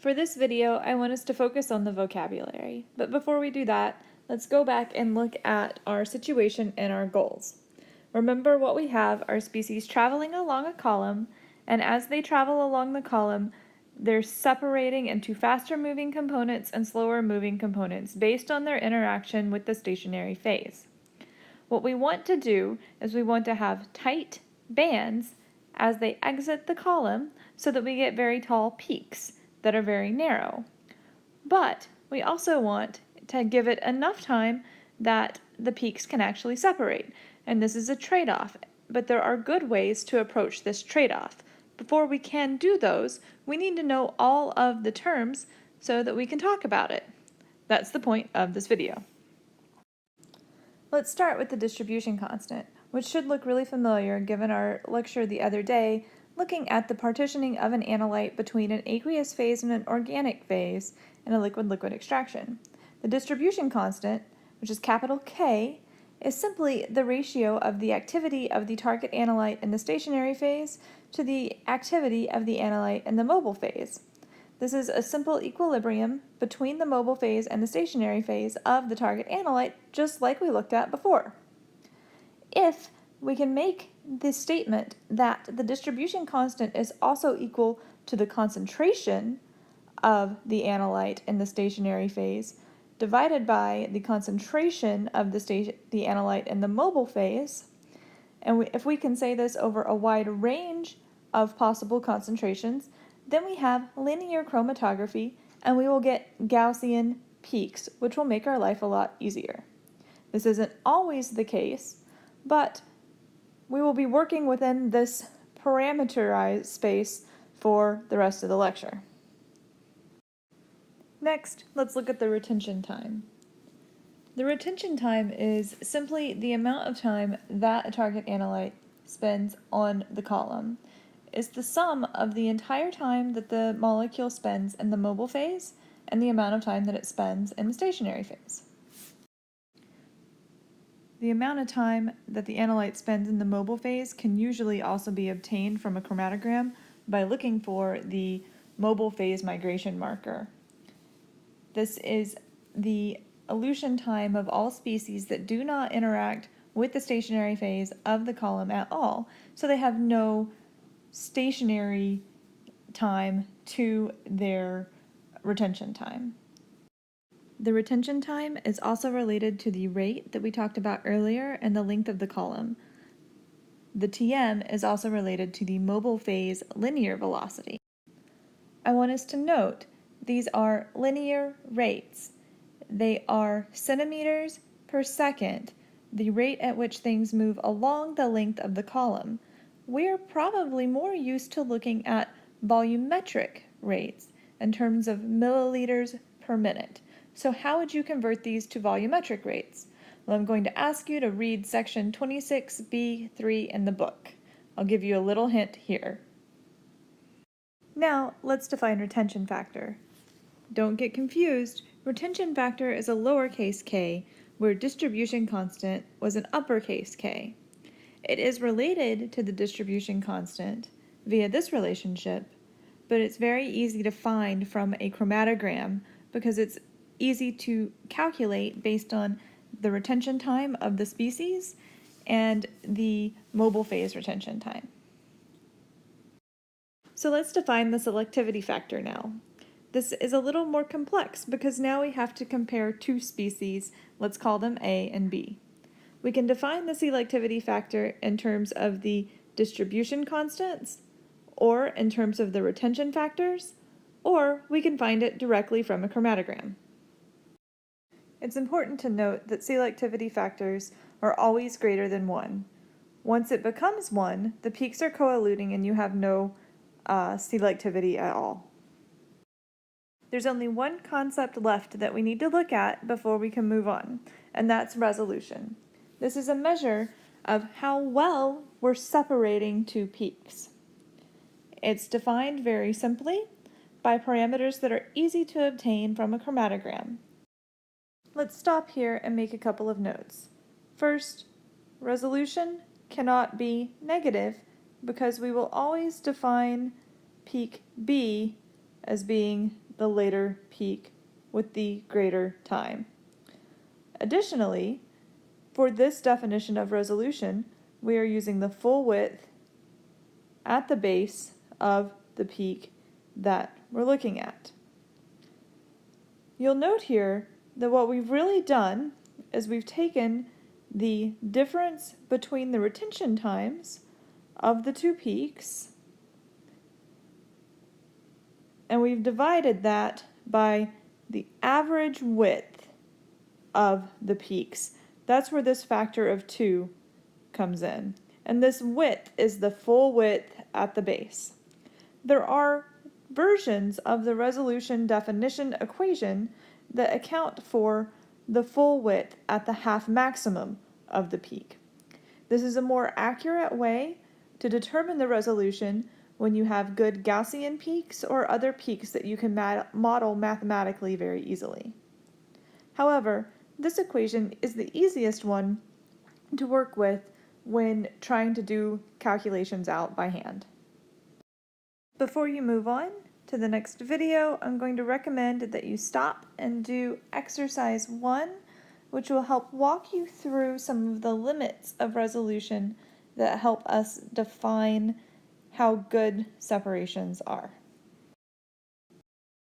For this video, I want us to focus on the vocabulary, but before we do that, let's go back and look at our situation and our goals. Remember what we have are species traveling along a column, and as they travel along the column, they're separating into faster moving components and slower moving components based on their interaction with the stationary phase. What we want to do is we want to have tight bands as they exit the column so that we get very tall peaks that are very narrow. But we also want to give it enough time that the peaks can actually separate. And this is a trade-off, but there are good ways to approach this trade-off. Before we can do those, we need to know all of the terms so that we can talk about it. That's the point of this video. Let's start with the distribution constant, which should look really familiar given our lecture the other day looking at the partitioning of an analyte between an aqueous phase and an organic phase in a liquid-liquid extraction. The distribution constant, which is capital K, is simply the ratio of the activity of the target analyte in the stationary phase to the activity of the analyte in the mobile phase. This is a simple equilibrium between the mobile phase and the stationary phase of the target analyte, just like we looked at before. If we can make this statement that the distribution constant is also equal to the concentration of the analyte in the stationary phase divided by the concentration of the analyte in the mobile phase, and if we can say this over a wide range of possible concentrations, then we have linear chromatography and we will get Gaussian peaks, which will make our life a lot easier. This isn't always the case, but we will be working within this parameterized space for the rest of the lecture. Next, let's look at the retention time. The retention time is simply the amount of time that a target analyte spends on the column. It's the sum of the entire time that the molecule spends in the mobile phase and the amount of time that it spends in the stationary phase. The amount of time that the analyte spends in the mobile phase can usually also be obtained from a chromatogram by looking for the mobile phase migration marker. This is the elution time of all species that do not interact with the stationary phase of the column at all, so they have no stationary time to their retention time. The retention time is also related to the rate that we talked about earlier and the length of the column. The Tm is also related to the mobile phase linear velocity. I want us to note these are linear rates. They are centimeters per second, the rate at which things move along the length of the column. We're probably more used to looking at volumetric rates in terms of milliliters per minute. So how would you convert these to volumetric rates? Well, I'm going to ask you to read section 26b3 in the book. I'll give you a little hint here. Now, let's define retention factor. Don't get confused. Retention factor is a lowercase k, where distribution constant was an uppercase K. It is related to the distribution constant via this relationship, but it's very easy to find from a chromatogram because it's easy to calculate based on the retention time of the species and the mobile phase retention time. So let's define the selectivity factor now. This is a little more complex because now we have to compare two species, let's call them A and B. We can define the selectivity factor in terms of the distribution constants, or in terms of the retention factors, or we can find it directly from a chromatogram. It's important to note that selectivity factors are always greater than 1. Once it becomes 1, the peaks are coeluting and you have no selectivity at all. There's only one concept left that we need to look at before we can move on, and that's resolution. This is a measure of how well we're separating two peaks. It's defined very simply by parameters that are easy to obtain from a chromatogram. Let's stop here and make a couple of notes. First, resolution cannot be negative because we will always define peak B as being the later peak with the greater time. Additionally, for this definition of resolution, we are using the full width at the base of the peak that we're looking at. You'll note here that what we've really done is we've taken the difference between the retention times of the two peaks and we've divided that by the average width of the peaks. That's where this factor of 2 comes in. And this width is the full width at the base. There are versions of the resolution definition equation that account for the full width at the half maximum of the peak. This is a more accurate way to determine the resolution when you have good Gaussian peaks or other peaks that you can model mathematically very easily. However, this equation is the easiest one to work with when trying to do calculations out by hand. Before you move on to the next video, I'm going to recommend that you stop and do exercise 1, which will help walk you through some of the limits of resolution that help us define how good separations are.